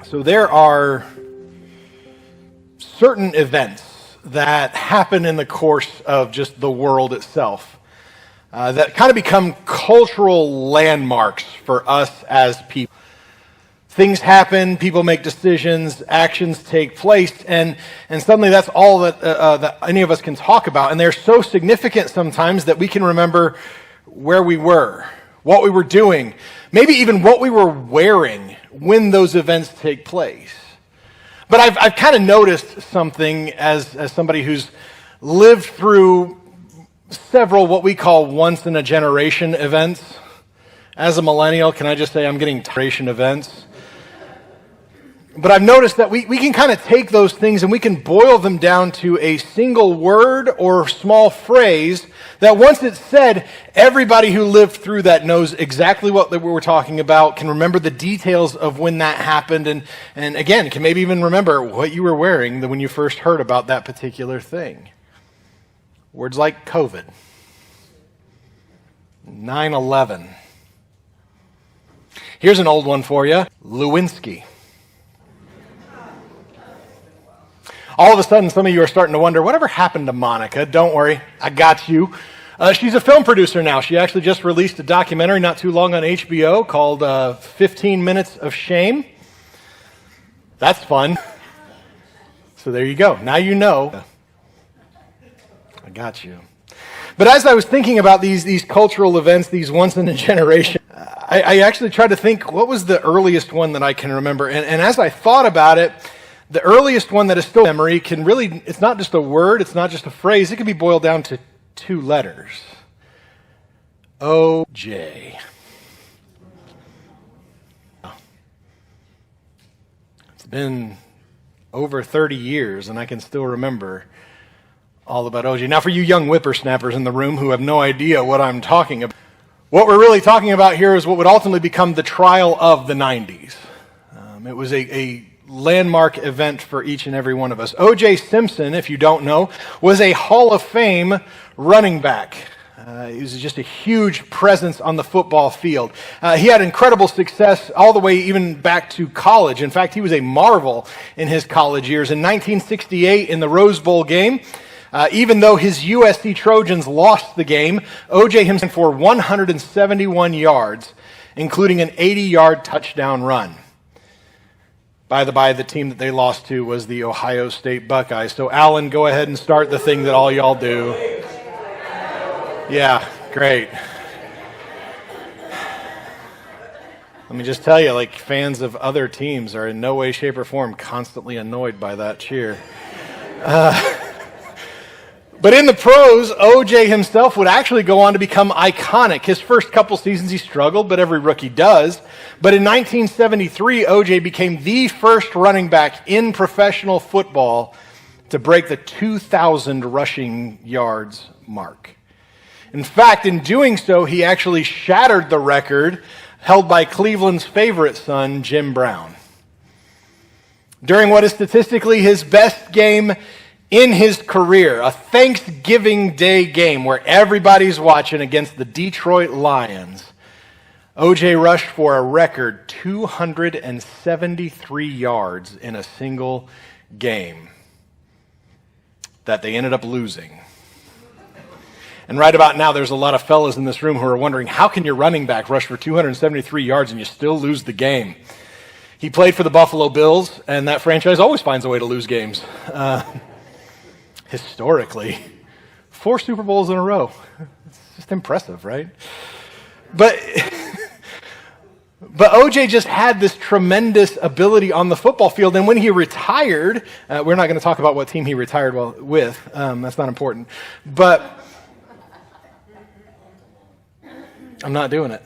So there are certain events that happen in the course of just the world itself that kind of become cultural landmarks for us as people. Things happen, people make decisions, actions take place, and suddenly that's all that any of us can talk about. And they're so significant sometimes that we can remember where we were, what we were doing, maybe even what we were wearing when those events take place. But I've kind of noticed something as somebody who's lived through several what we call once-in-a-generation events. As a millennial, can I just say I'm getting generation events? But I've noticed that we can kind of take those things and we can boil them down to a single word or small phrase that once it's said, everybody who lived through that knows exactly what we were talking about, can remember the details of when that happened, and again, can maybe even remember what you were wearing when you first heard about that particular thing. Words like COVID, 9/11. Here's an old one for you, Lewinsky. All of a sudden, some of you are starting to wonder, whatever happened to Monica? Don't worry, I got you. She's a film producer now. She actually just released a documentary not too long on HBO called 15 Minutes of Shame. That's fun. So there you go. Now you know. I got you. But as I was thinking about these cultural events, these once-in-a-generation, I actually tried to think, what was the earliest one that I can remember? And as I thought about it, the earliest one that is still memory can really, it's not just a word, it's not just a phrase, it can be boiled down to 2 letters. O.J. It's been over 30 years and I can still remember all about O.J. Now for you young whippersnappers in the room who have no idea what I'm talking about, what we're really talking about here is what would ultimately become the trial of the 90s. It was a landmark event for each and every one of us. O.J. Simpson, if you don't know, was a Hall of Fame running back. He was just a huge presence on the football field. He had incredible success all the way even back to college. In fact, he was a marvel in his college years. In 1968, in the Rose Bowl game, even though his USC Trojans lost the game, O.J. himself for 171 yards, including an 80-yard touchdown run. By the by, the team that they lost to was the Ohio State Buckeyes. So, Alan, go ahead and start the thing that all y'all do. Yeah, great. Let me just tell you, like, fans of other teams are in no way, shape, or form constantly annoyed by that cheer. But in the pros, O.J. himself would actually go on to become iconic. His first couple seasons he struggled, but every rookie does. But in 1973, O.J. became the first running back in professional football to break the 2,000 rushing yards mark. In fact, in doing so, he actually shattered the record held by Cleveland's favorite son, Jim Brown. During what is statistically his best game in his career, a Thanksgiving Day game where everybody's watching against the Detroit Lions, O.J. rushed for a record 273 yards in a single game that they ended up losing. And right about now, there's a lot of fellas in this room who are wondering, how can your running back rush for 273 yards and you still lose the game? He played for the Buffalo Bills, and that franchise always finds a way to lose games. Historically, 4 Super Bowls in a row. It's just impressive, right? But O.J. just had this tremendous ability on the football field, and when he retired, we're not going to talk about what team he retired with. That's not important. But I'm not doing it.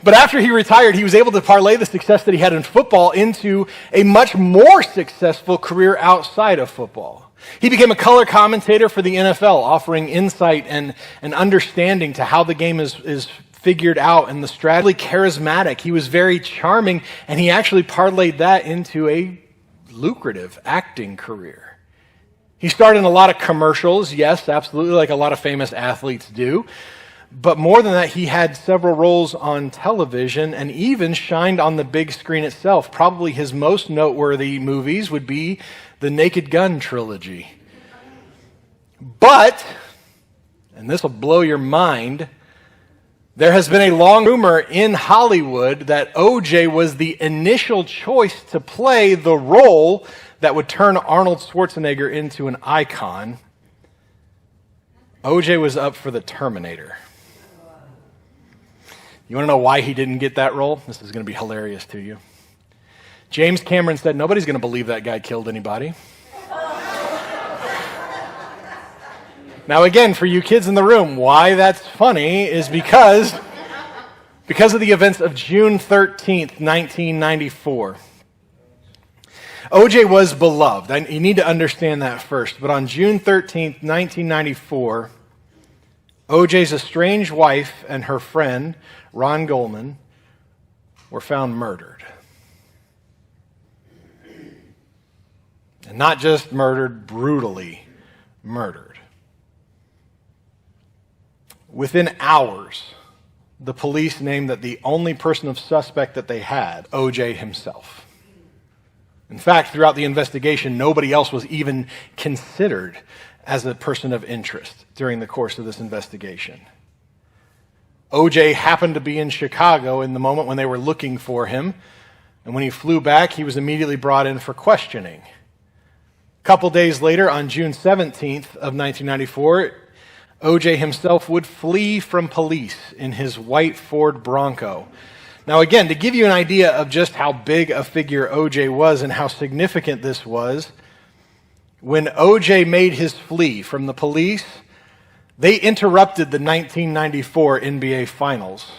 But after he retired, he was able to parlay the success that he had in football into a much more successful career outside of football. He became a color commentator for the NFL, offering insight and understanding to how the game is figured out and the strategy. Charismatic. He was very charming, and he actually parlayed that into a lucrative acting career. He starred in a lot of commercials, yes, absolutely, like a lot of famous athletes do. But more than that, he had several roles on television and even shined on the big screen itself. Probably his most noteworthy movies would be the Naked Gun trilogy. But, and this will blow your mind, there has been a long rumor in Hollywood that O.J. was the initial choice to play the role that would turn Arnold Schwarzenegger into an icon. O.J. was up for the Terminator. You want to know why he didn't get that role? This is going to be hilarious to you. James Cameron said, nobody's going to believe that guy killed anybody. Now again, for you kids in the room, why that's funny is because of the events of June 13th, 1994. O.J. was beloved. You need to understand that first. But on June 13th, 1994, O.J.'s estranged wife and her friend, Ron Goldman, were found murdered. And not just murdered, brutally murdered. Within hours, the police named that the only person of suspect that they had, O.J. himself. In fact, throughout the investigation, nobody else was even considered as a person of interest during the course of this investigation. O.J. happened to be in Chicago in the moment when they were looking for him, and when he flew back, he was immediately brought in for questioning. A couple days later, on June 17th of 1994, O.J. himself would flee from police in his white Ford Bronco. Now again, to give you an idea of just how big a figure O.J. was and how significant this was, when O.J. made his flee from the police, they interrupted the 1994 NBA Finals.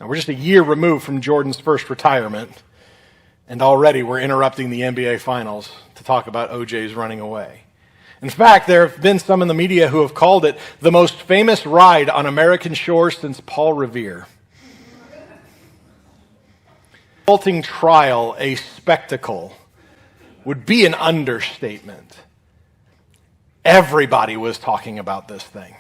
Now we're just a year removed from Jordan's first retirement, and already we're interrupting the NBA Finals to talk about O.J.'s running away. In fact, there have been some in the media who have called it the most famous ride on American shores since Paul Revere. Resulting trial, a spectacle, would be an understatement. Everybody was talking about this thing.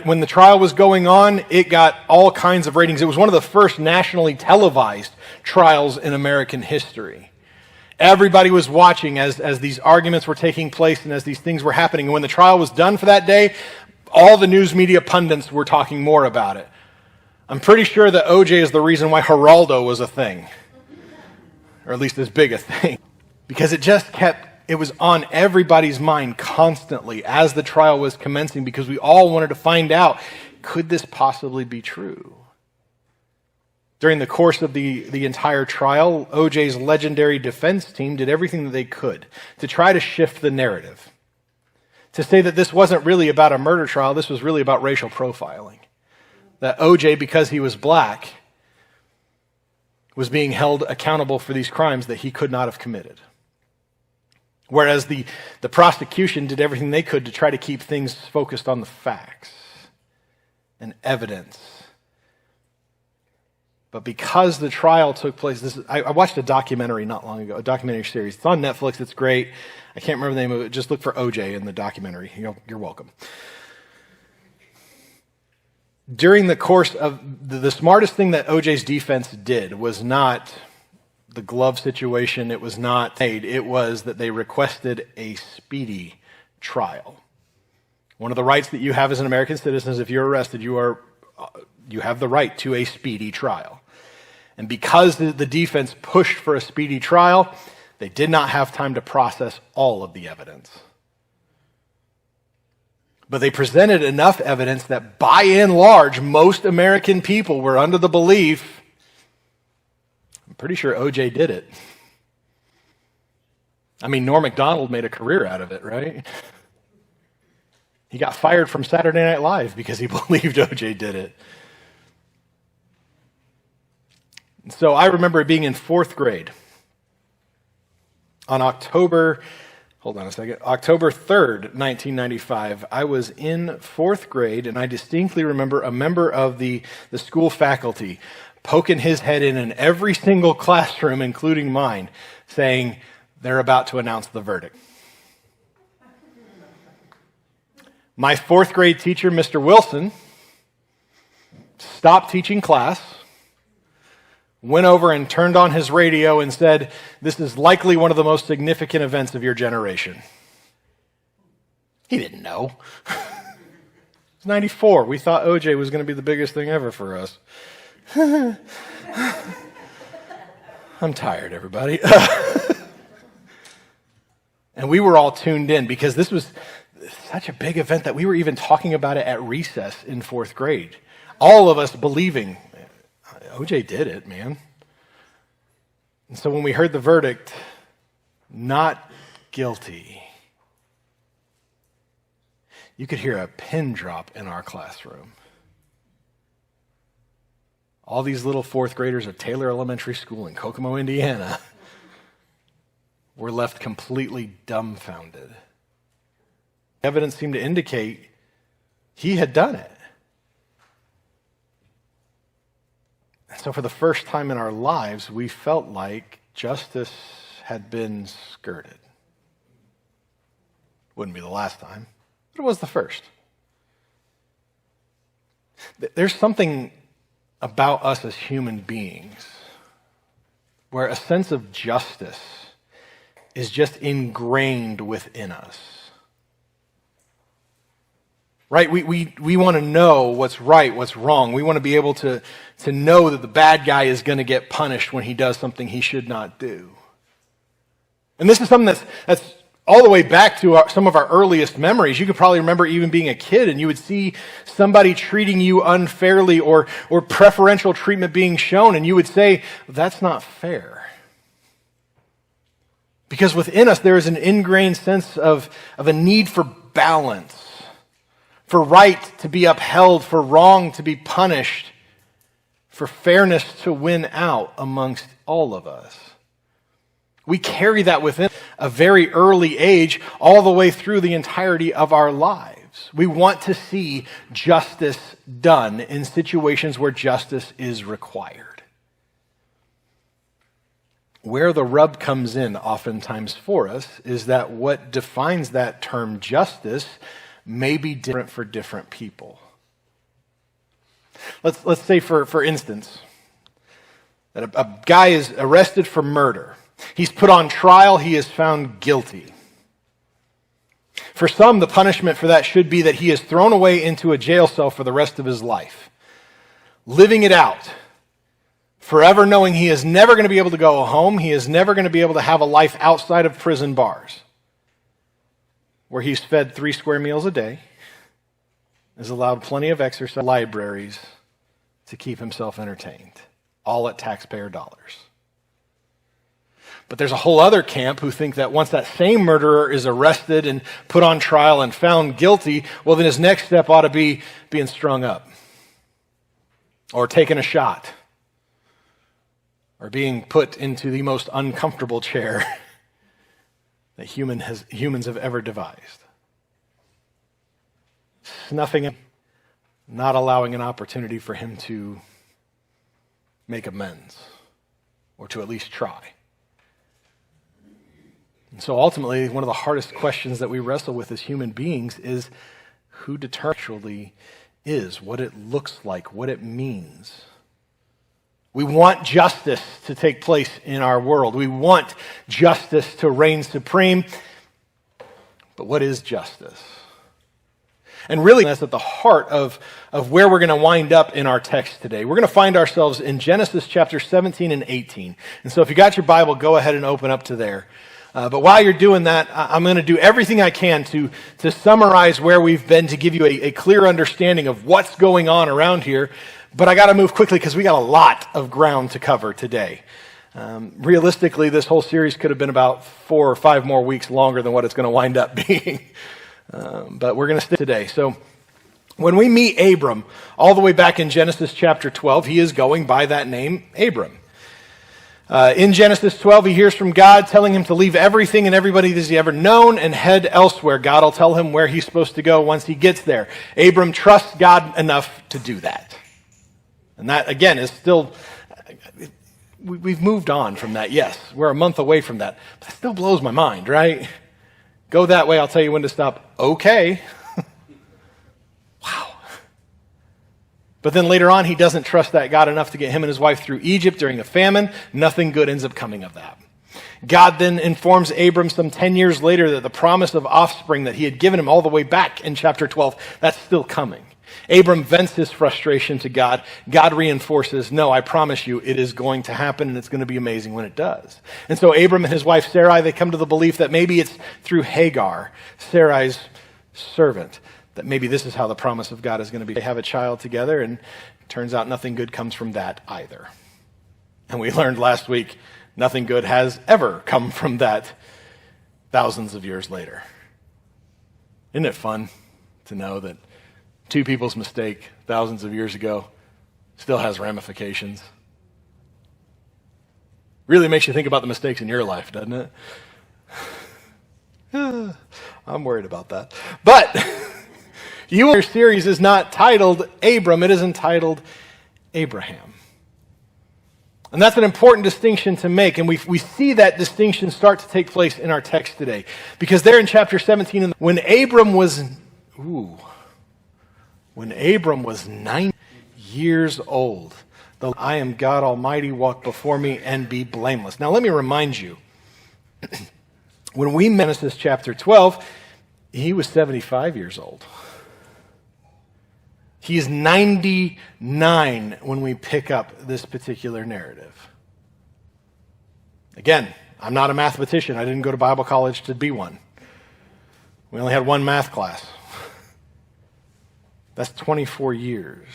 When the trial was going on, it got all kinds of ratings. It was one of the first nationally televised trials in American history. Everybody was watching as these arguments were taking place and as these things were happening. And when the trial was done for that day, all the news media pundits were talking more about it. I'm pretty sure that O.J. is the reason why Geraldo was a thing. Or at least as big a thing. Because it was on everybody's mind constantly as the trial was commencing, because we all wanted to find out, could this possibly be true? During the course of the entire trial, O.J.'s legendary defense team did everything that they could to try to shift the narrative. To say that this wasn't really about a murder trial, this was really about racial profiling. That O.J., because he was black, was being held accountable for these crimes that he could not have committed. Whereas the prosecution did everything they could to try to keep things focused on the facts and evidence. But because the trial took place, I watched a documentary not long ago, a documentary series. It's on Netflix. It's great. I can't remember the name of it. Just look for O.J. in the documentary. You're welcome. During the course of the smartest thing that O.J.'s defense did was not the glove situation. It was not made. It was that they requested a speedy trial. One of the rights that you have as an American citizen is if you're arrested, you have the right to a speedy trial. And because the defense pushed for a speedy trial, they did not have time to process all of the evidence. But they presented enough evidence that by and large, most American people were under the belief, I'm pretty sure O.J. did it. I mean, Norm Macdonald made a career out of it, right? He got fired from Saturday Night Live because he believed O.J. did it. So I remember being in fourth grade on October 3rd, 1995. I was in fourth grade, and I distinctly remember a member of the school faculty poking his head in every single classroom, including mine, saying, they're about to announce the verdict. My fourth grade teacher, Mr. Wilson, stopped teaching class, went over and turned on his radio and said, "This is likely one of the most significant events of your generation." He didn't know. It was 94. We thought OJ was going to be the biggest thing ever for us. I'm tired, everybody. And we were all tuned in because this was such a big event that we were even talking about it at recess in fourth grade. All of us believing, OJ did it, man. And so when we heard the verdict, not guilty, you could hear a pin drop in our classroom. All these little fourth graders at Taylor Elementary School in Kokomo, Indiana, were left completely dumbfounded. Evidence seemed to indicate he had done it. And so for the first time in our lives, we felt like justice had been skirted. Wouldn't be the last time, but it was the first. There's something about us as human beings where a sense of justice is just ingrained within us. Right? We want to know what's right, what's wrong. We want to be able to know that the bad guy is going to get punished when he does something he should not do. And this is something that's all the way back to some of our earliest memories. You could probably remember even being a kid and you would see somebody treating you unfairly or preferential treatment being shown, and you would say, "That's not fair." Because within us there is an ingrained sense of a need for balance, for right to be upheld, for wrong to be punished, for fairness to win out amongst all of us. We carry that within a very early age all the way through the entirety of our lives. We want to see justice done in situations where justice is required. Where the rub comes in oftentimes for us is that what defines that term justice may be different for different people. Let's say, for instance, that a guy is arrested for murder. He's put on trial. He is found guilty. For some, the punishment for that should be that he is thrown away into a jail cell for the rest of his life, living it out, forever knowing he is never going to be able to go home. He is never going to be able to have a life outside of prison bars, where he's fed 3 square meals a day, is allowed plenty of exercise, libraries to keep himself entertained, all at taxpayer dollars. But there's a whole other camp who think that once that same murderer is arrested and put on trial and found guilty, well, then his next step ought to be being strung up, or taking a shot, or being put into the most uncomfortable chair that humans have ever devised. Snuffing him, not allowing an opportunity for him to make amends, or to at least try. And so ultimately, one of the hardest questions that we wrestle with as human beings is who determinedly is, what it looks like, what it means. We want justice to take place in our world. We want justice to reign supreme. But what is justice? And really, that's at the heart of where we're going to wind up in our text today. We're going to find ourselves in Genesis chapter 17 and 18. And so if you got your Bible, go ahead and open up to there. But while you're doing that, I'm going to do everything I can to summarize where we've been, to give you a clear understanding of what's going on around here. But I got to move quickly because we got a lot of ground to cover today. Realistically, this whole series could have been about 4 or 5 more weeks longer than what it's going to wind up being. But we're going to stick today. So when we meet Abram, all the way back in Genesis chapter 12, he is going by that name, Abram. In Genesis 12, he hears from God telling him to leave everything and everybody that he's ever known and head elsewhere. God will tell him where he's supposed to go once he gets there. Abram trusts God enough to do that. And that, again, is still, we've moved on from that. Yes, we're a month away from that. But that still blows my mind, right? Go that way, I'll tell you when to stop. Okay. But then later on, he doesn't trust that God enough to get him and his wife through Egypt during a famine. Nothing good ends up coming of that. God then informs Abram some 10 years later that the promise of offspring that he had given him all the way back in chapter 12, that's still coming. Abram vents his frustration to God. God reinforces, no, I promise you it is going to happen and it's going to be amazing when it does. And so Abram and his wife Sarai, they come to the belief that maybe it's through Hagar, Sarai's servant, that maybe this is how the promise of God is going to be. They have a child together, and it turns out nothing good comes from that either. And we learned last week, nothing good has ever come from that thousands of years later. Isn't it fun to know that two people's mistake thousands of years ago still has ramifications? Really makes you think about the mistakes in your life, doesn't it? I'm worried about that. But your series is not titled Abram, it is entitled Abraham. And that's an important distinction to make, and we see that distinction start to take place in our text today. Because there in chapter 17, when Abram was 9 years old, the I am God Almighty, walk before me and be blameless. Now let me remind you, when we met Genesis chapter 12, he was 75 years old. He is 99 when we pick up this particular narrative. Again, I'm not a mathematician. I didn't go to Bible college to be one. We only had one math class. That's 24 years.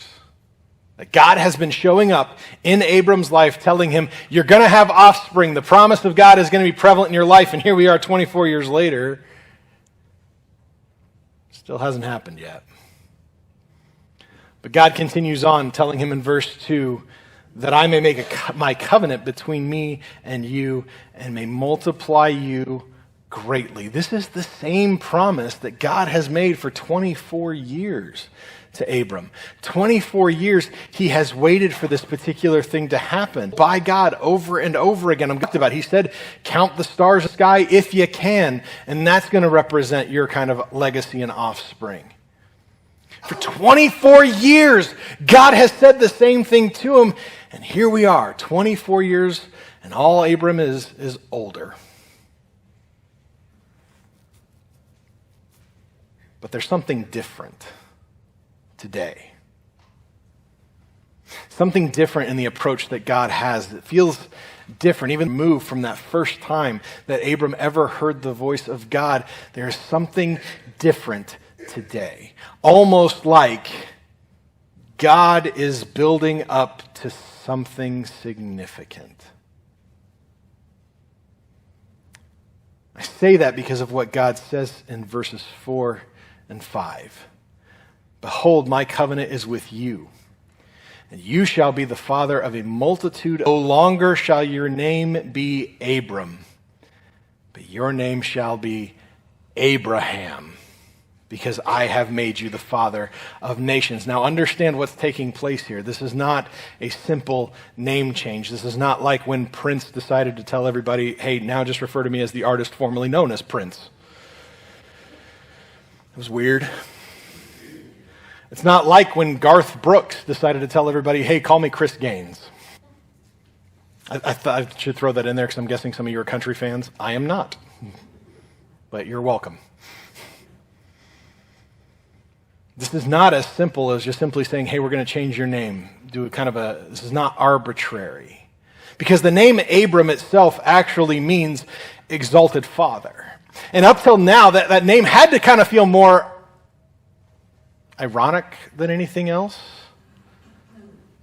That God has been showing up in Abram's life, telling him, you're going to have offspring. The promise of God is going to be prevalent in your life. And here we are 24 years later. Still hasn't happened yet. But God continues on, telling him in verse 2, that I may make my covenant between me and you, and may multiply you greatly. This is the same promise that God has made for 24 years to Abram. 24 years he has waited for this particular thing to happen by God over and over again. I'm talking about. He said, count the stars in the sky if you can, and that's going to represent your kind of legacy and offspring. For 24 years, God has said the same thing to him, and here we are, 24 years, and all Abram is older. But there's something different today. Something different in the approach that God has. It feels different, even moved from that first time that Abram ever heard the voice of God. There's something different today. Almost like God is building up to something significant. I say that because of what God says in verses 4 and 5. Behold, my covenant is with you, and you shall be the father of a multitude. No longer shall your name be Abram, but your name shall be Abraham, because I have made you the father of nations. Now understand what's taking place here. This is not a simple name change. This is not like when Prince decided to tell everybody, hey, now just refer to me as the artist formerly known as Prince. It was weird. It's not like when Garth Brooks decided to tell everybody, hey, call me Chris Gaines. I thought I should throw that in there because I'm guessing some of you are country fans. I am not, but you're welcome. This is not as simple as just simply saying, hey, we're going to change your name. This is not arbitrary. Because the name Abram itself actually means exalted father. And up till now, that name had to kind of feel more ironic than anything else.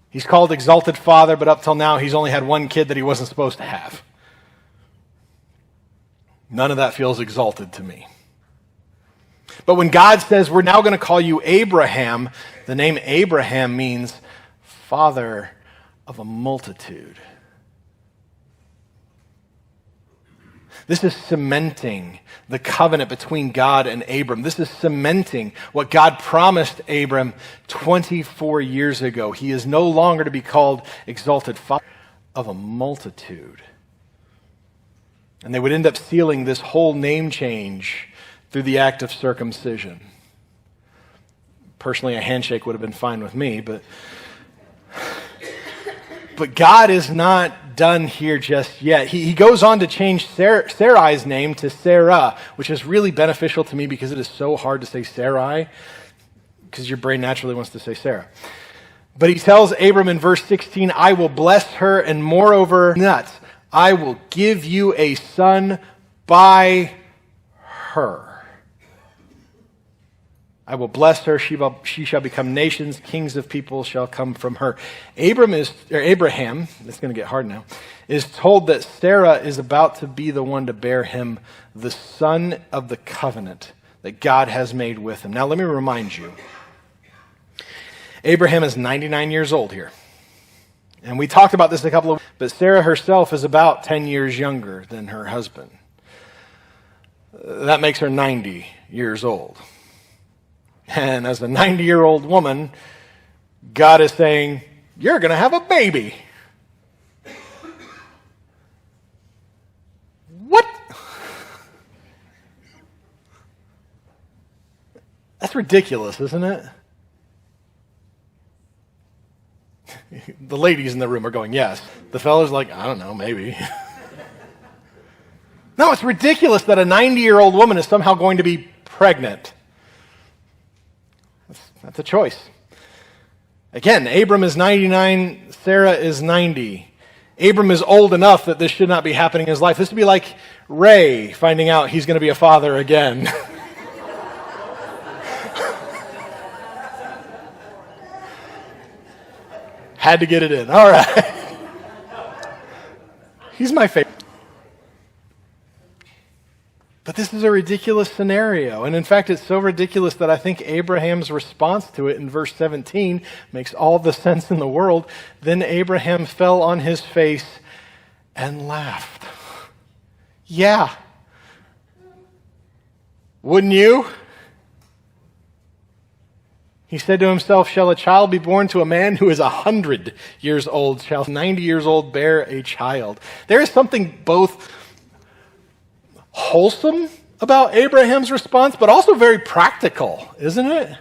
He's called exalted father, but up till now, he's only had one kid that he wasn't supposed to have. None of that feels exalted to me. But when God says, we're now going to call you Abraham, the name Abraham means father of a multitude. This is cementing the covenant between God and Abram. This is cementing what God promised Abram 24 years ago. He is no longer to be called exalted father of a multitude. And they would end up sealing this whole name change through the act of circumcision. Personally, a handshake would have been fine with me, but God is not done here just yet. He goes on to change Sarai's name to Sarah, which is really beneficial to me because it is so hard to say Sarai, because your brain naturally wants to say Sarah. But he tells Abram in verse 16, I will bless her, and moreover, nuts, I will give you a son by her. I will bless her, she shall become nations, kings of people shall come from her. Abraham, it's going to get hard now, is told that Sarah is about to be the one to bear him the son of the covenant that God has made with him. Now let me remind you, Abraham is 99 years old here. And we talked about this but Sarah herself is about 10 years younger than her husband. That makes her 90 years old. And as a 90-year-old woman, God is saying, you're going to have a baby. What? That's ridiculous, isn't it? The ladies in the room are going, yes. The fellas like, I don't know, maybe. No, it's ridiculous that a 90-year-old woman is somehow going to be pregnant. That's a choice. Again, Abram is 99, Sarah is 90. Abram is old enough that this should not be happening in his life. This would be like Ray finding out he's going to be a father again. Had to get it in. All right. He's my favorite. But this is a ridiculous scenario. And in fact, it's so ridiculous that I think Abraham's response to it in verse 17 makes all the sense in the world. Then Abraham fell on his face and laughed. Yeah. Wouldn't you? He said to himself, shall a child be born to a man who is 100 years old? Shall 90 years old bear a child? There is something both wholesome about Abraham's response, but also very practical, isn't it?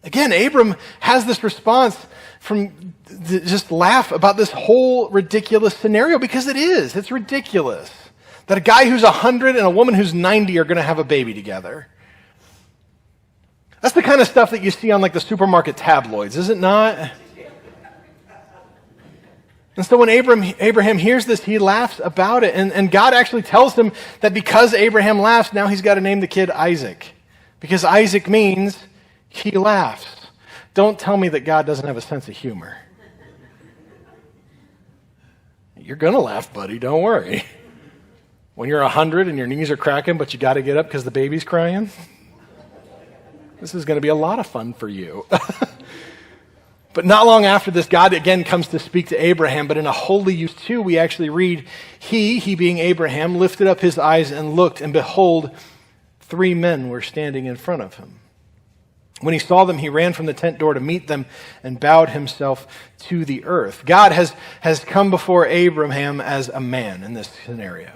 Again, Abram has this response from just laugh about this whole ridiculous scenario because it is. It's ridiculous that a guy who's 100 and a woman who's 90 are going to have a baby together. That's the kind of stuff that you see on like the supermarket tabloids, is it not? And so when Abraham hears this, he laughs about it. And God actually tells him that because Abraham laughs, now he's got to name the kid Isaac. Because Isaac means he laughs. Don't tell me that God doesn't have a sense of humor. You're going to laugh, buddy. Don't worry. When you're 100 and your knees are cracking, but you got to get up because the baby's crying, this is going to be a lot of fun for you. But not long after this, God again comes to speak to Abraham, but in a holy use too, we actually read, he being Abraham, lifted up his eyes and looked, and behold, 3 men were standing in front of him. When he saw them, he ran from the tent door to meet them and bowed himself to the earth. God has come before Abraham as a man in this scenario.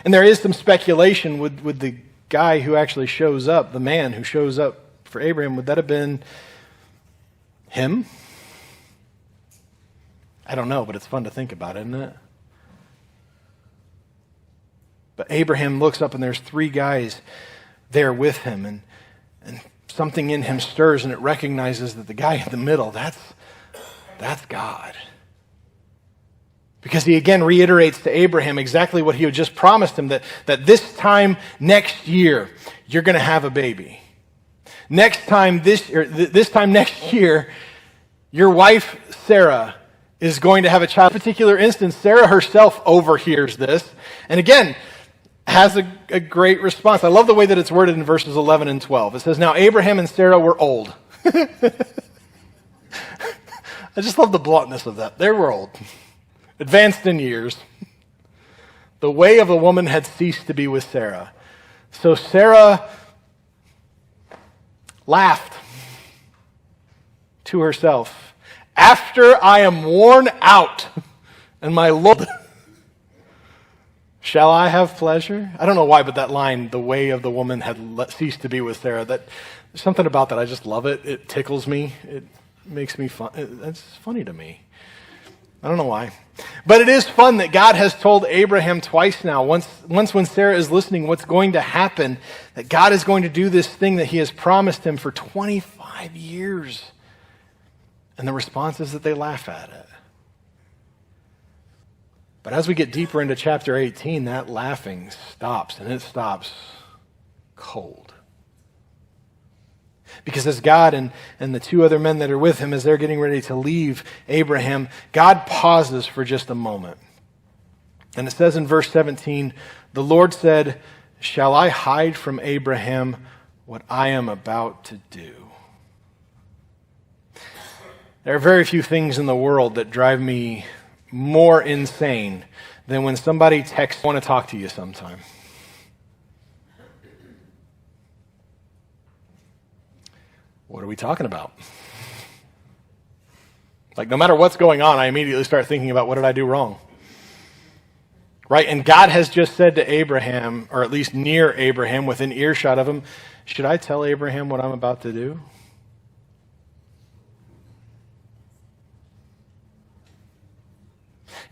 And there is some speculation with the guy who actually shows up, the man who shows up for Abraham, would that have been him? I don't know, but it's fun to think about, isn't it? But Abraham looks up and there's 3 guys there with him, and something in him stirs and it recognizes that the guy in the middle, that's God. Because he again reiterates to Abraham exactly what he had just promised him, that this time next year, you're going to have a baby. This time next year, your wife, Sarah, is going to have a child. In a particular instance, Sarah herself overhears this, and again, has a great response. I love the way that it's worded in verses 11 and 12. It says, now Abraham and Sarah were old. I just love the bluntness of that. They were old, advanced in years. The way of a woman had ceased to be with Sarah. So Sarah laughed to herself, after I am worn out and my Lord, shall I have pleasure? I don't know why, but that line, the way of the woman had ceased to be with Sarah, There's something about that. I just love it. It tickles me. It makes me fun. It's funny to me. I don't know why. But it is fun that God has told Abraham twice now, once when Sarah is listening, what's going to happen, that God is going to do this thing that he has promised him for 25 years. And the response is that they laugh at it. But as we get deeper into chapter 18, that laughing stops, and it stops cold. Because as God and the two other men that are with him, as they're getting ready to leave Abraham, God pauses for just a moment. And it says in verse 17, the Lord said, "Shall I hide from Abraham what I am about to do?" There are very few things in the world that drive me more insane than when somebody texts, "I want to talk to you sometime." What are we talking about? Like, no matter what's going on, I immediately start thinking about, what did I do wrong? Right? And God has just said to Abraham, or at least near Abraham, within earshot of him, should I tell Abraham what I'm about to do?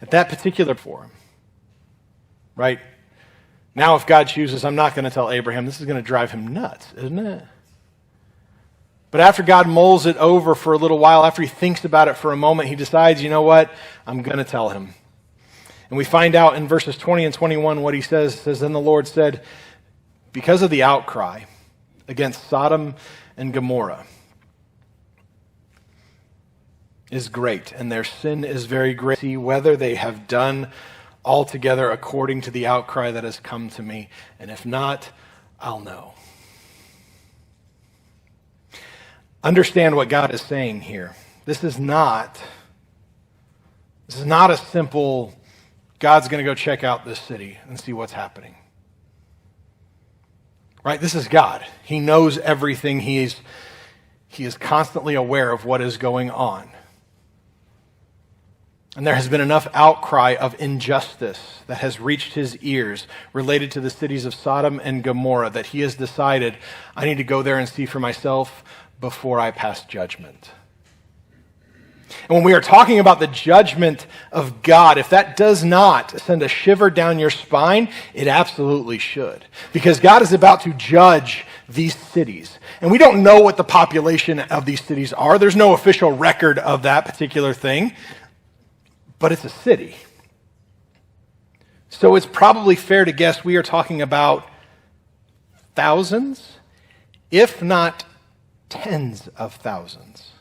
At that particular forum, right? Now if God chooses, I'm not going to tell Abraham. This is going to drive him nuts, isn't it? But after God mulls it over for a little while, after he thinks about it for a moment, he decides, you know what? I'm going to tell him. And we find out in verses 20 and 21 what he says. It says, then the Lord said, because of the outcry against Sodom and Gomorrah is great, and their sin is very great. See whether they have done altogether according to the outcry that has come to me. And if not, I'll know. Understand what God is saying here. This is not a simple, God's going to go check out this city and see what's happening. Right? This is God. He knows everything. He is constantly aware of what is going on. And there has been enough outcry of injustice that has reached his ears related to the cities of Sodom and Gomorrah that he has decided, I need to go there and see for myself before I pass judgment. And when we are talking about the judgment of God, if that does not send a shiver down your spine, it absolutely should. Because God is about to judge these cities. And we don't know what the population of these cities are. There's no official record of that particular thing. But it's a city. So it's probably fair to guess we are talking about thousands, if not tens of thousands.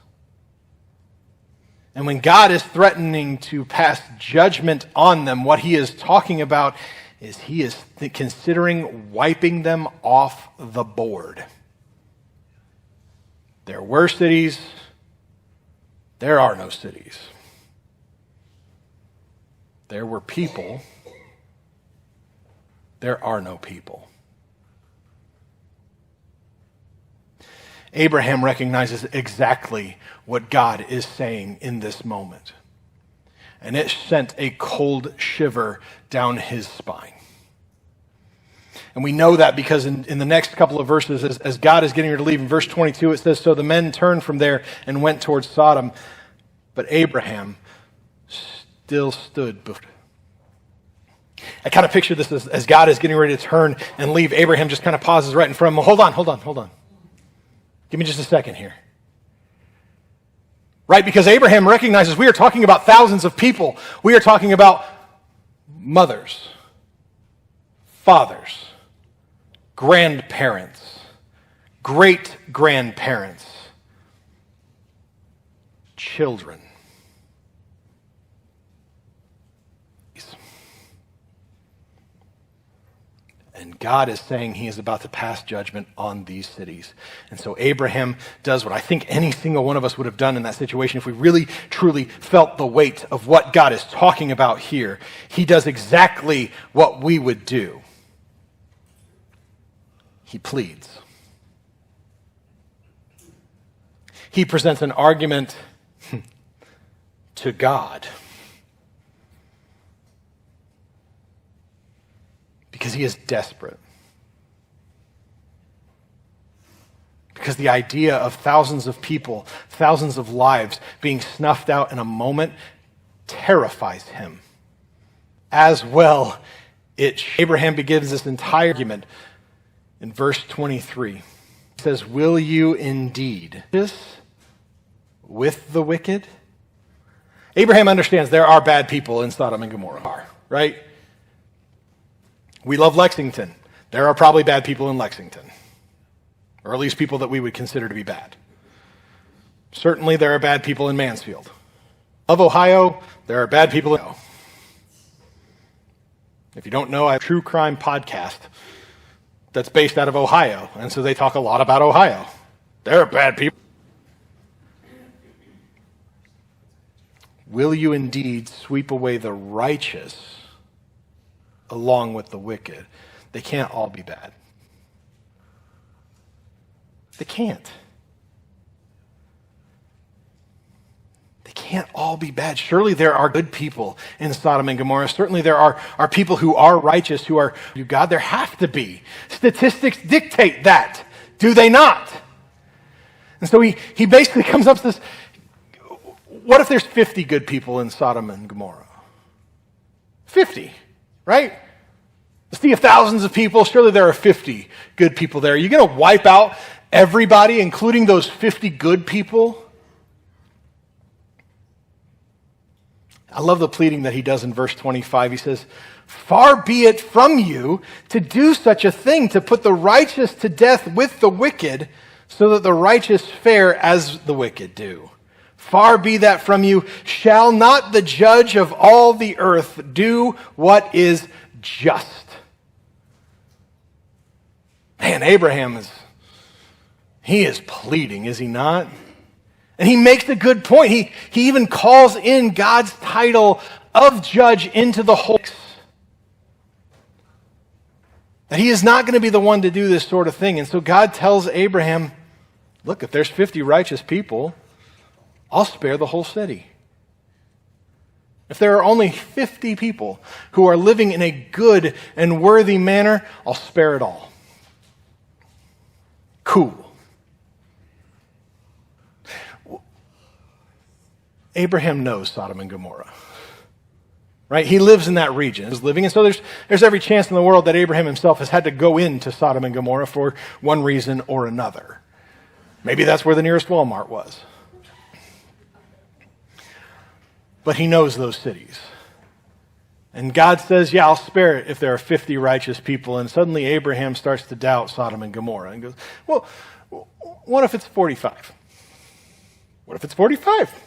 And when God is threatening to pass judgment on them, what he is talking about is he is considering wiping them off the board. There were cities, there are no cities. There were people, there are no people. Abraham recognizes exactly what God is saying in this moment. And it sent a cold shiver down his spine. And we know that because in the next couple of verses, as God is getting ready to leave, in verse 22, it says, so the men turned from there and went towards Sodom, but Abraham still stood before. I kind of picture this as God is getting ready to turn and leave. Abraham just kind of pauses right in front of him. Hold on. Give me just a second here. Right? Because Abraham recognizes we are talking about thousands of people. We are talking about mothers, fathers, grandparents, great-grandparents, children. And God is saying he is about to pass judgment on these cities. And so Abraham does what I think any single one of us would have done in that situation if we really, truly felt the weight of what God is talking about here. He does exactly what we would do. He pleads. He presents an argument to God. Because he is desperate. because the idea of thousands of people, thousands of lives being snuffed out in a moment terrifies him. As well, Abraham begins this entire argument in verse 23. It says, will you indeed with the wicked? Abraham understands there are bad people in Sodom and Gomorrah, right? We love Lexington. There are probably bad people in Lexington, or at least people that we would consider to be bad. Certainly there are bad people in Mansfield. Of Ohio, there are bad people in Ohio. If you don't know, I have a true crime podcast that's based out of Ohio, and so they talk a lot about Ohio. There are bad people. Will you indeed sweep away the righteous along with the wicked? They can't all be bad. They can't. They can't all be bad. Surely there are good people in Sodom and Gomorrah. Certainly there are people who are righteous, who are God. There have to be. Statistics dictate that, do they not? And so he basically comes up to this, what if there's 50 good people in Sodom and Gomorrah? 50, right? A sea of thousands of people, surely there are 50 good people there. Are you going to wipe out everybody, including those 50 good people? I love the pleading that he does in verse 25. He says, far be it from you to do such a thing, to put the righteous to death with the wicked, so that the righteous fare as the wicked do. Far be that from you. Shall not the judge of all the earth do what is just? Man, Abraham he is pleading, is he not? And he makes a good point. He even calls in God's title of judge into the whole. That he is not going to be the one to do this sort of thing. And so God tells Abraham, look, if there's 50 righteous people, I'll spare the whole city. If there are only 50 people who are living in a good and worthy manner, I'll spare it all. Cool. Abraham knows Sodom and Gomorrah, right? He lives in that region, is living, and so there's every chance in the world that Abraham himself has had to go into Sodom and Gomorrah for one reason or another. Maybe that's where the nearest Walmart was. But he knows those cities. And God says, yeah, I'll spare it if there are 50 righteous people. And suddenly Abraham starts to doubt Sodom and Gomorrah and goes, well, what if it's 45? What if it's 45?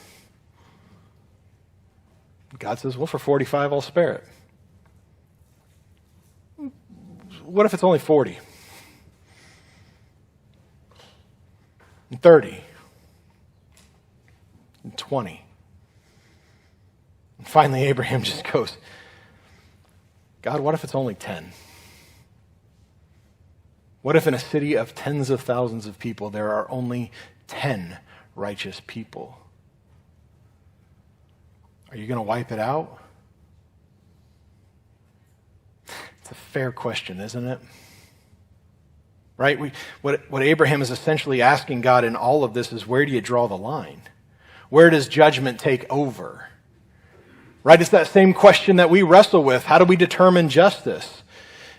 God says, well, for 45, I'll spare it. What if it's only 40? And 30? And 20? And finally, Abraham just goes, God, what if it's only 10? What if in a city of tens of thousands of people, there are only 10 righteous people? Are you going to wipe it out? It's a fair question, isn't it? Right? What Abraham is essentially asking God in all of this is, where do you draw the line? Where does judgment take over? Right? It's that same question that we wrestle with. How do we determine justice?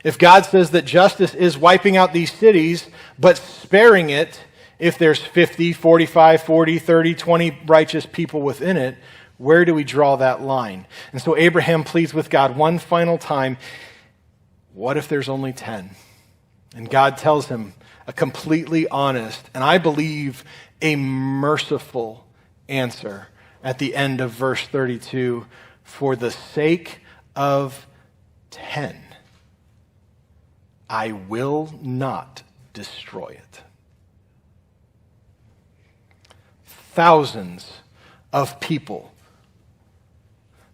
If God says that justice is wiping out these cities, but sparing it if there's 50, 45, 40, 30, 20 righteous people within it, where do we draw that line? And so Abraham pleads with God one final time, what if there's only 10? And God tells him a completely honest, and I believe a merciful answer at the end of verse 32. For the sake of 10, I will not destroy it. Thousands of people,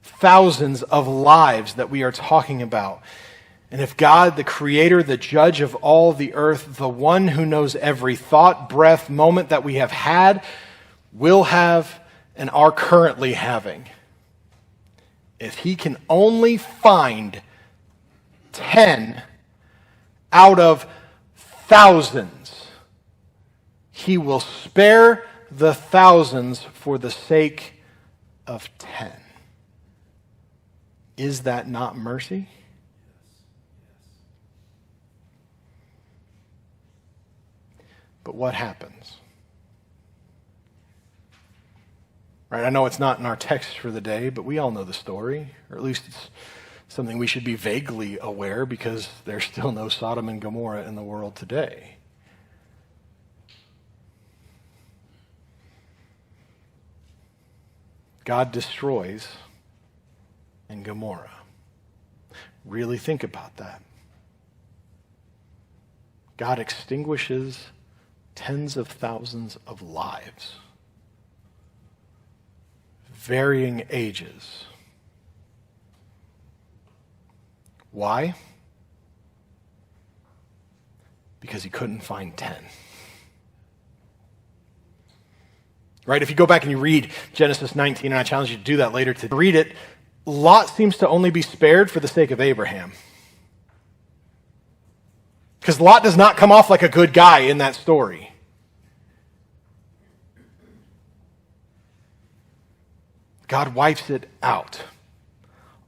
thousands of lives that we are talking about. And if God, the creator, the judge of all the earth, the one who knows every thought, breath, moment that we have had, will have, and are currently having, if he can only find 10 out of thousands, He will spare the thousands for the sake of 10. Is that not mercy? But what happens? Right, I know it's not in our text for the day, but we all know the story, or at least it's something we should be vaguely aware because there's still no Sodom and Gomorrah in the world today. God destroys in Gomorrah. Really think about that. God extinguishes tens of thousands of lives, varying ages. Why? Because he couldn't find 10. Right? If you go back and you read Genesis 19, and I challenge you to do that later to read it, Lot seems to only be spared for the sake of Abraham. Because Lot does not come off like a good guy in that story. God wipes it out,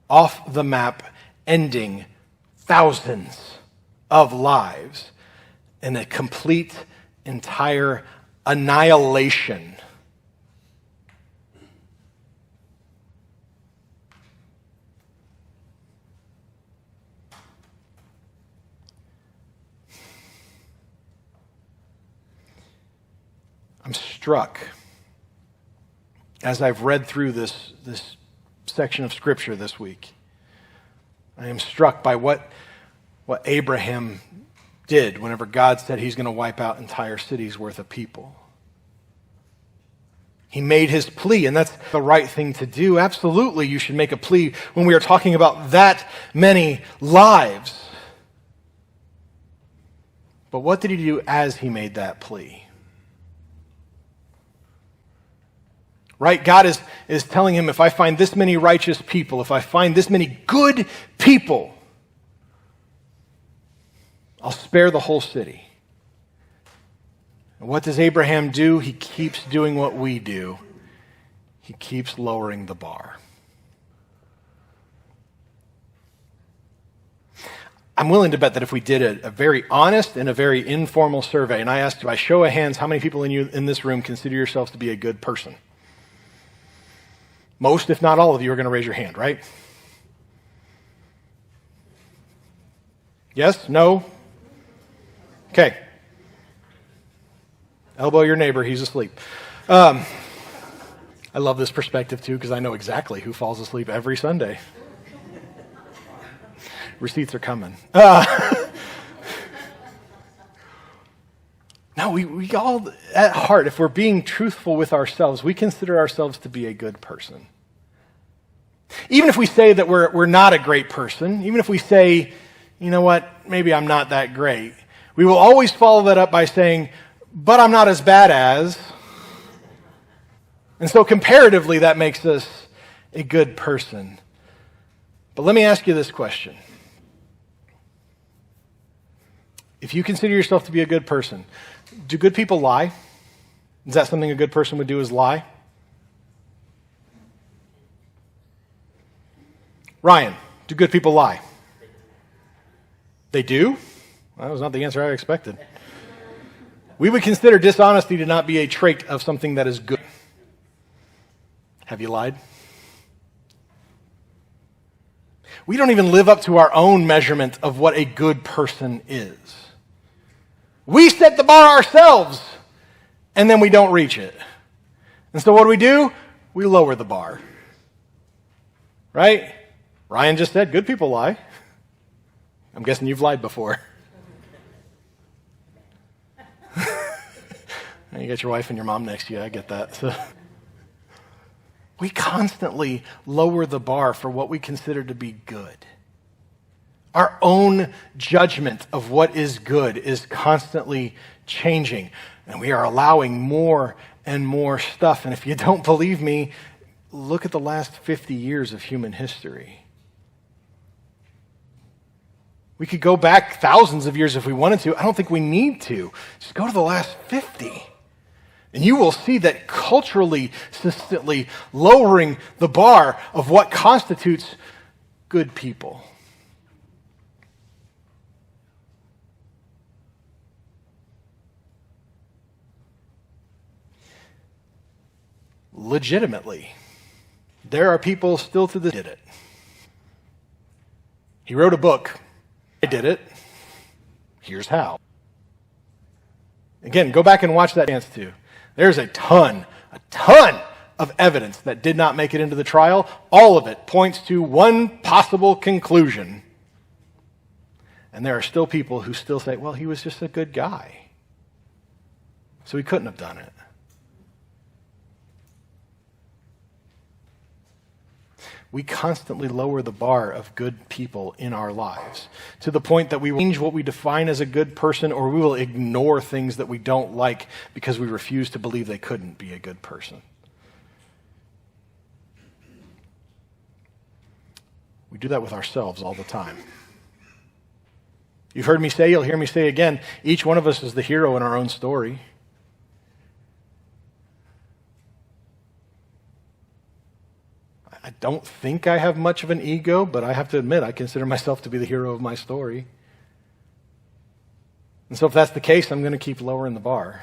off the map, ending thousands of lives in a complete, entire annihilation. I'm struck as I've read through this section of Scripture this week. I am struck by what Abraham did whenever God said he's going to wipe out entire cities worth of people. He made his plea, and that's the right thing to do. Absolutely, you should make a plea when we are talking about that many lives. But what did he do as he made that plea? Right? God is telling him, if I find this many righteous people, if I find this many good people, I'll spare the whole city. And what does Abraham do? He keeps doing what we do. He keeps lowering the bar. I'm willing to bet that if we did a very honest and a very informal survey, and I asked by show of hands, how many people in this room consider yourselves to be a good person? Most, if not all of you, are going to raise your hand, right? Yes? No? Okay. Elbow your neighbor, he's asleep. I love this perspective too, because I know exactly who falls asleep every Sunday. Receipts are coming. No, we all, at heart, if we're being truthful with ourselves, we consider ourselves to be a good person. Even if we say that we're not a great person, even if we say, you know what, maybe I'm not that great, we will always follow that up by saying, but I'm not as bad as. And so comparatively, that makes us a good person. But let me ask you this question. If you consider yourself to be a good person, do good people lie? Is that something a good person would do, is lie? Ryan, do good people lie? They do? Well, that was not the answer I expected. We would consider dishonesty to not be a trait of something that is good. Have you lied? We don't even live up to our own measurement of what a good person is. We set the bar ourselves, and then we don't reach it. And so what do? We lower the bar. Right? Ryan just said, good people lie. I'm guessing you've lied before. You got your wife and your mom next to you, I get that. So. We constantly lower the bar for what we consider to be good. Our own judgment of what is good is constantly changing, and we are allowing more and more stuff. And if you don't believe me, look at the last 50 years of human history. We could go back thousands of years if we wanted to. I don't think we need to. Just go to the last 50. And you will see that culturally, consistently lowering the bar of what constitutes good people. Legitimately, there are people still to this day did it. He wrote a book. I did it. Here's how. Again, go back and watch that dance too. There's a ton of evidence that did not make it into the trial. All of it points to one possible conclusion. And there are still people who still say, well, he was just a good guy, so he couldn't have done it. We constantly lower the bar of good people in our lives to the point that we will change what we define as a good person, or we will ignore things that we don't like because we refuse to believe they couldn't be a good person. We do that with ourselves all the time. You've heard me say, you'll hear me say again, each one of us is the hero in our own story. I don't think I have much of an ego, but I have to admit I consider myself to be the hero of my story. And so if that's the case, I'm going to keep lowering the bar.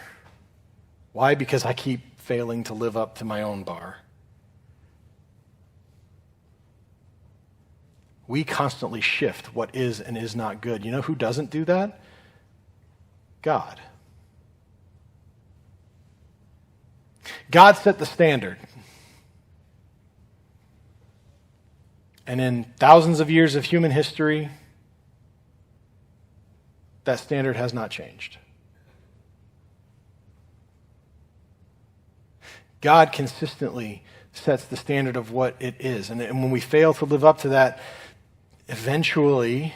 Why? Because I keep failing to live up to my own bar. We constantly shift what is and is not good. You know who doesn't do that? God. God set the standard. And in thousands of years of human history, that standard has not changed. God consistently sets the standard of what it is. And when we fail to live up to that, eventually,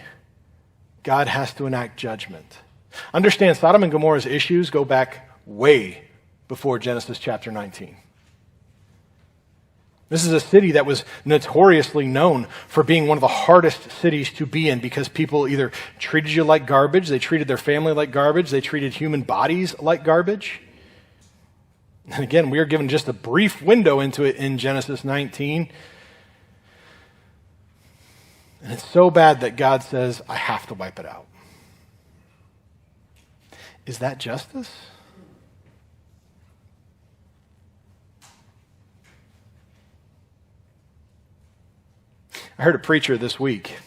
God has to enact judgment. Understand, Sodom and Gomorrah's issues go back way before Genesis chapter 19. This is a city that was notoriously known for being one of the hardest cities to be in because people either treated you like garbage, they treated their family like garbage, they treated human bodies like garbage. And again, we are given just a brief window into it in Genesis 19. And it's so bad that God says, I have to wipe it out. Is that justice? I heard a preacher this week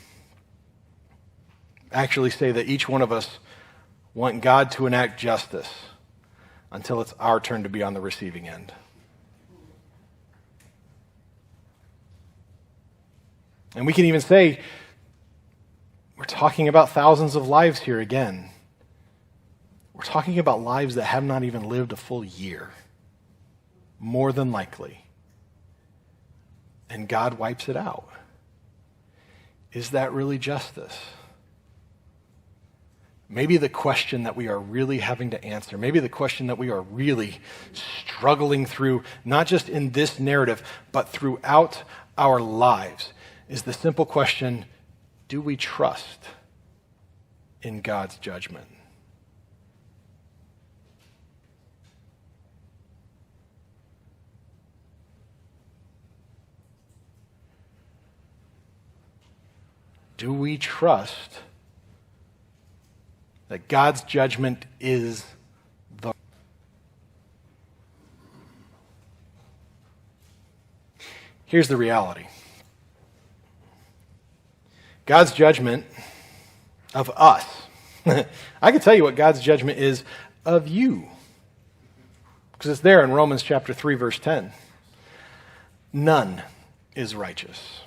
actually say that each one of us want God to enact justice until it's our turn to be on the receiving end. And we can even say, we're talking about thousands of lives here again. We're talking about lives that have not even lived a full year, more than likely. And God wipes it out. Is that really justice? Maybe the question that we are really having to answer, maybe the question that we are really struggling through, not just in this narrative, but throughout our lives, is the simple question, do we trust in God's judgment? Do we trust that God's judgment is the... Here's the reality. God's judgment of us. I can tell you what God's judgment is of you. Because it's there in Romans chapter 3, verse 10. None is righteous.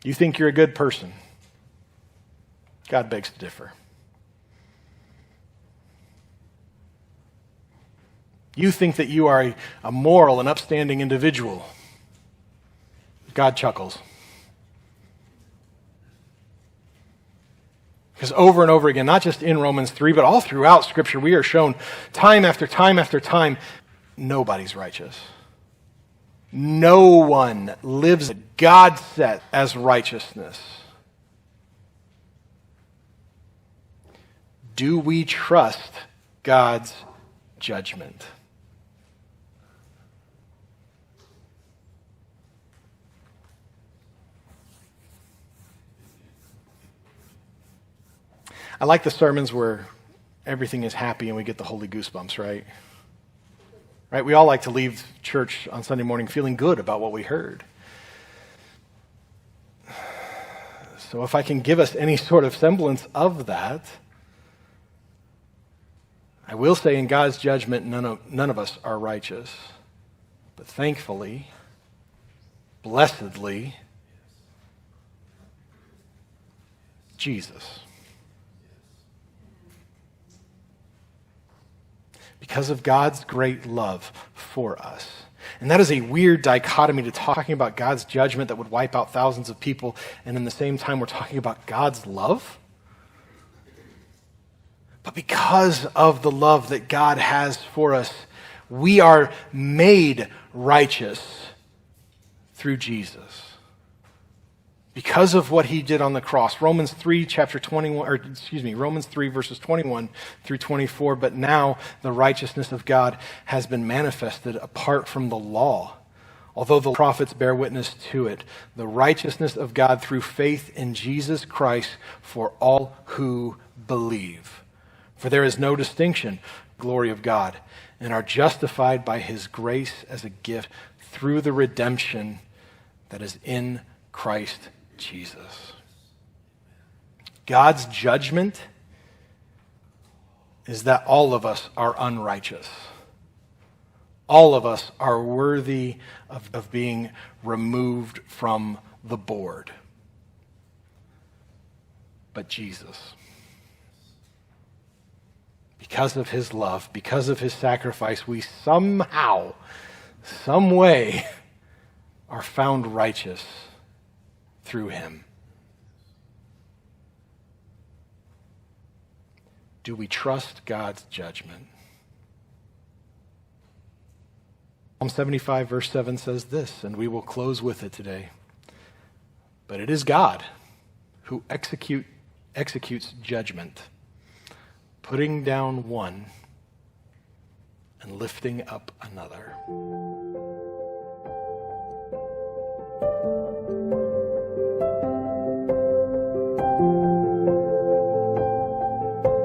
You think you're a good person. God begs to differ. You think that you are a moral and upstanding individual. God chuckles. Because over and over again, not just in Romans 3, but all throughout Scripture, we are shown time after time after time, nobody's righteous. No one lives what God set as righteousness. Do we trust God's judgment? I like the sermons where everything is happy and we get the holy goosebumps, right? Right? We all like to leave church on Sunday morning feeling good about what we heard. So if I can give us any sort of semblance of that, I will say in God's judgment, none of us are righteous. But thankfully, blessedly, Jesus. Because of God's great love for us. And that is a weird dichotomy to talking about God's judgment that would wipe out thousands of people, and in the same time we're talking about God's love. But because of the love that God has for us, we are made righteous through Jesus. Because of what he did on the cross. Romans 3 verses 21 through 24. But now the righteousness of God has been manifested apart from the law. Although the prophets bear witness to it. The righteousness of God through faith in Jesus Christ for all who believe. For there is no distinction, glory of God, and are justified by his grace as a gift through the redemption that is in Christ Jesus. God's judgment is that all of us are unrighteous. All of us are worthy of being removed from the board. But Jesus, because of his love, because of his sacrifice, we somehow, some way, are found righteous through him. Do we trust God's judgment? Psalm 75 verse 7 says this, and we will close with it today. But it is God who executes judgment, putting down one and lifting up another.